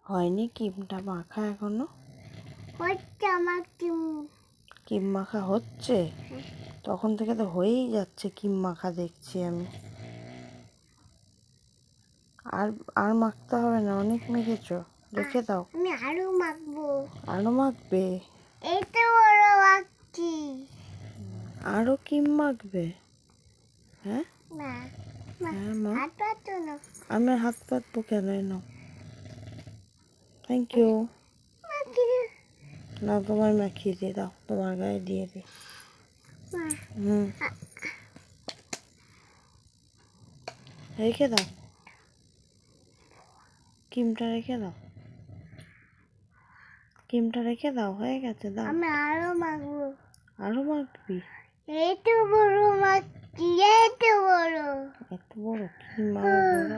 হয়নি ক্রিমটা মাখা এখনো? হচ্ছে আমার ক্রিম মাখা হচ্ছে? তখন থেকে তো হয়েই যাচ্ছে ক্রিম মাখা দেখছি আমি। আর আর মাখতে হবে না, অনেক মেখেছো, রেখে দাও। আমি আরো মাখবো। আরো মাখবে? এই তো বড় মাখছি। আরো ক্রিম মাখবে? হ্যাঁ না হ্যাঁ মা, হাত পাতো না। আমি হাত পাতবো কেন? নাও, থ্যাংক ইউ। না তোমার মাখিয়ে দিয়ে দাও, তোমার গায়ে দিয়ে দিই। রেখে দাও, ক্রিমটা রেখে দাও, ক্রিমটা রেখে দাও, হয়ে গেছে, দাও। আমি আরো মাখবো। আরো মাখবি? এই তো বড় মাখছি, এই তো বড়। এত বড় ক্রিম আরো বড়?